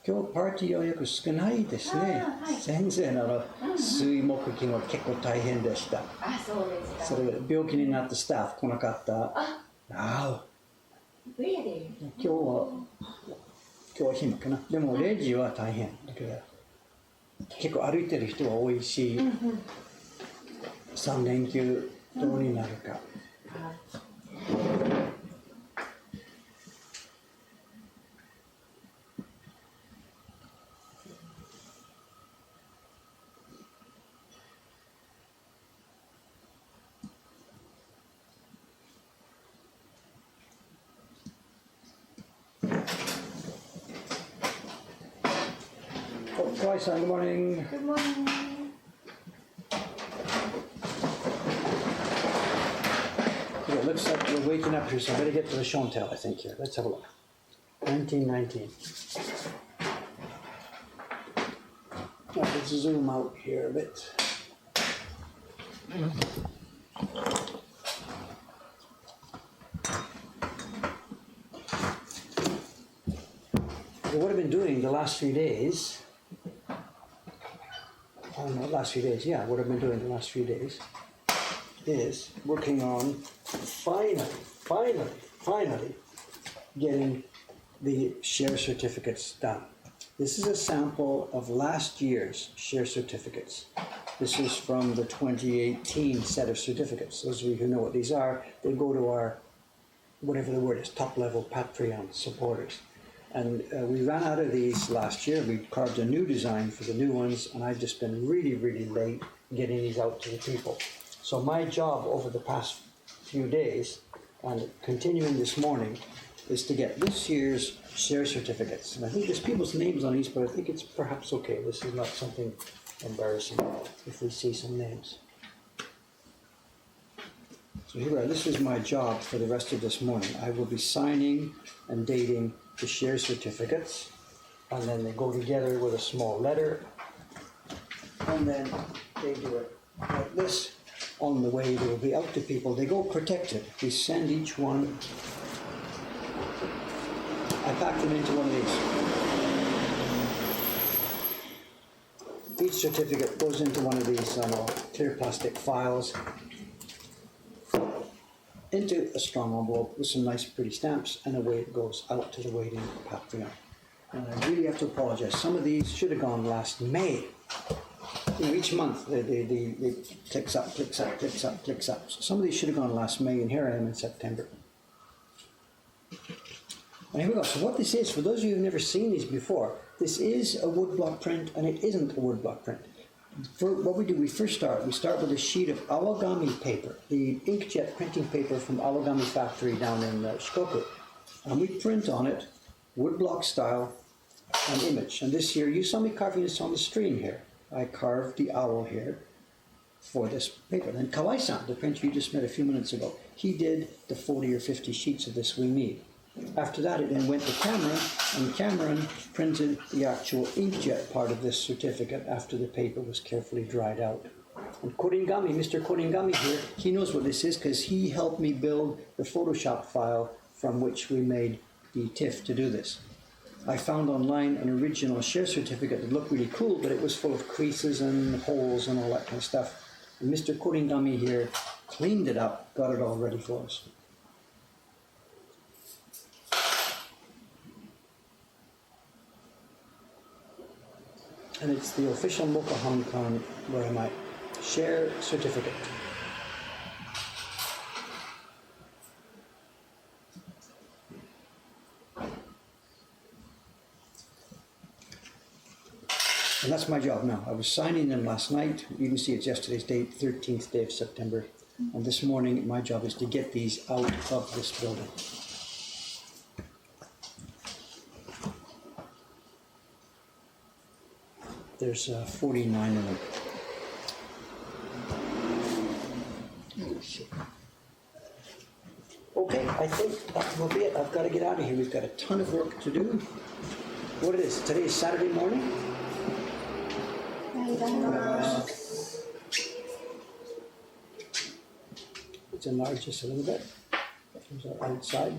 今日パーティーはよく少ないですね。先生水木金は結構大変でした。あ、そうですか。それ病気になったスタッフ来なかった。あ、あreally? 今日は暇かな。でも0時は大変だけど、結構歩いてる人は多いし、3連休どうになるか。Hi, son. Good morning. Good morning. Okay, it looks like we're waking up here, so I better get to the show and tell, I think, here. Let's have a look. 1919. Let's zoom out here a bit. So what I've been doing the last few days, what I've been doing the last few days is working on finally getting the share certificates done. This is a sample of last year's share certificates. This is from the 2018 set of certificates. Those of you who know what these are, they go to our, whatever the word is, top level Patreon supporters. And we ran out of these last year. We carved a new design for the new ones, and I've just been really late getting these out to the people. So my job over the past few days, and continuing this morning, is to get this year's share certificates. And I think there's people's names on these, but I think it's perhaps okay. This is not something embarrassing if we see some names. So here we are. This is my job for the rest of this morning. I will be signing and dating the share certificates, and then they go together with a small letter, and then they do it like this. On the way they will be out to people. They go protected. We send each one. I pack them into one of these. Each certificate goes into one of these clear plastic files, into a strong envelope with some nice pretty stamps, and away it goes out to the waiting Patreon. And I really have to apologize. Some of these should have gone last May. You know, each month they clicks up. Some of these should have gone last May, and here I am in September. And here we go. So what this is, for those of you who've never seen these before, this is a woodblock print, and it isn't a woodblock print. For what we do, we start with a sheet of Awagami paper, the inkjet printing paper from Awagami factory down in Shikoku. And we print on it, woodblock style, an image. And this year, you saw me carving this on the stream here. I carved the owl here for this paper. Then Kawai-san, the printer you just met a few minutes ago, he did the 40 or 50 sheets of this we need. After that, it then went to Cameron, and Cameron printed the actual inkjet part of this certificate after the paper was carefully dried out. And Koringami, Mr. Koringami here, he knows what this is because he helped me build the Photoshop file from which we made the TIFF to do this. I found online an original share certificate that looked really cool, but it was full of creases and holes and all that kind of stuff. And Mr. Koringami here cleaned it up, got it all ready for us. And it's the official Mocha Hong Kong where I might share certificate. And that's my job now. I was signing them last night. You can see it's yesterday's date, 13th day of September. And this morning, my job is to get these out of this building. There's 49 of them. Okay, I think that will be it. I've got to get out of here. We've got a ton of work to do. What it is, today is Saturday morning. Let's enlarge this a little bit. Comes out outside.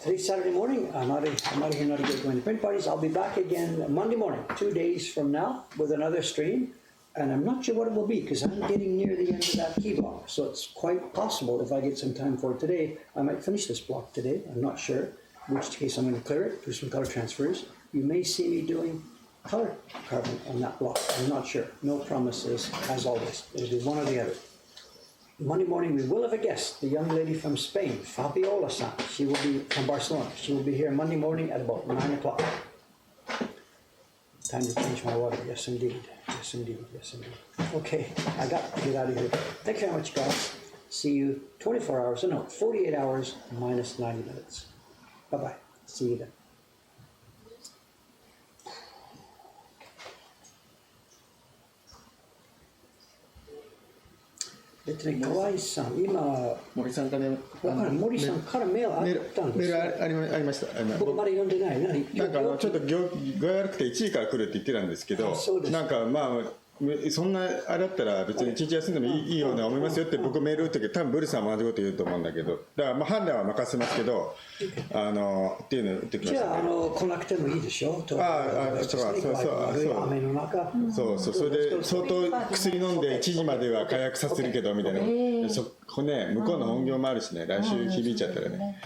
Today's Saturday morning. I'm out of here now to get going to print parties. I'll be back again Monday morning, 2 days from now, with another stream. And I'm not sure what it will be because I'm getting near the end of that key block. So it's quite possible if I get some time for it today, I might finish this block today. I'm not sure. In which case I'm going to clear it, do some color transfers. You may see me doing color carbon on that block. I'm not sure. No promises, as always. It'll be one or the other. Monday morning we will have a guest, the young lady from Spain, Fabiola-san. She will be from Barcelona. She will be here Monday morning at about 9 o'clock. Time to change my water. Yes, indeed. Yes, indeed. Yes, indeed. Okay, I got to get out of here. Thank you very much, guys. See you 24 hours, no, 48 hours minus 90 minutes. Bye-bye. See you then.河合さん、今、森さんから森さんからメールあったんですよ。メールありました。僕まだ読んでない。なんかちょっと具合悪くて1時から来るって言ってたんですけど、なんかまあそんなあれだったら別に1日休んでもいいような思いますよって僕メール打ったけど、多分ブルさんも同じこと言うと思うんだけど、だからまあ判断は任せますけど、っていうのを言ってきました。じゃあ来なくてもいいでしょ。そう雨の中。そうそれで相当薬飲んで1時までは回復させるけどみたいな。そこね向こうの本業もあるしね、来週響いちゃったらね、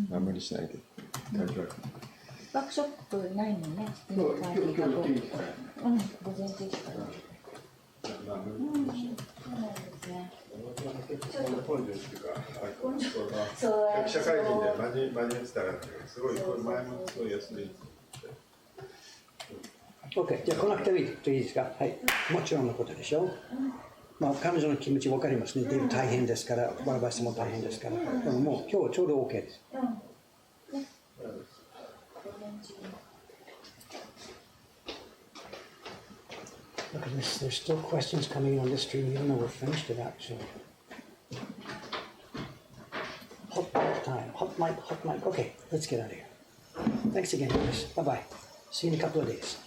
無理しないで。ワークショップないのね。午前中しかない。そうなんですね。記者会見で間に合ってたらすごいこれ前もすごい安い。OK、じゃあ来なくてもいいですか。はい。もちろんのことでしょう。まあ彼女の気持ち分かりますね。デブ大変ですから、バラバラも大変ですから。でももう今日はちょうど OK です。Look at this, there's still questions coming in on this stream, even though we're finished it actually. Hot mic time, hot mic. Okay, let's get out of here. Thanks again, guys. Bye-bye. See you in a couple of days.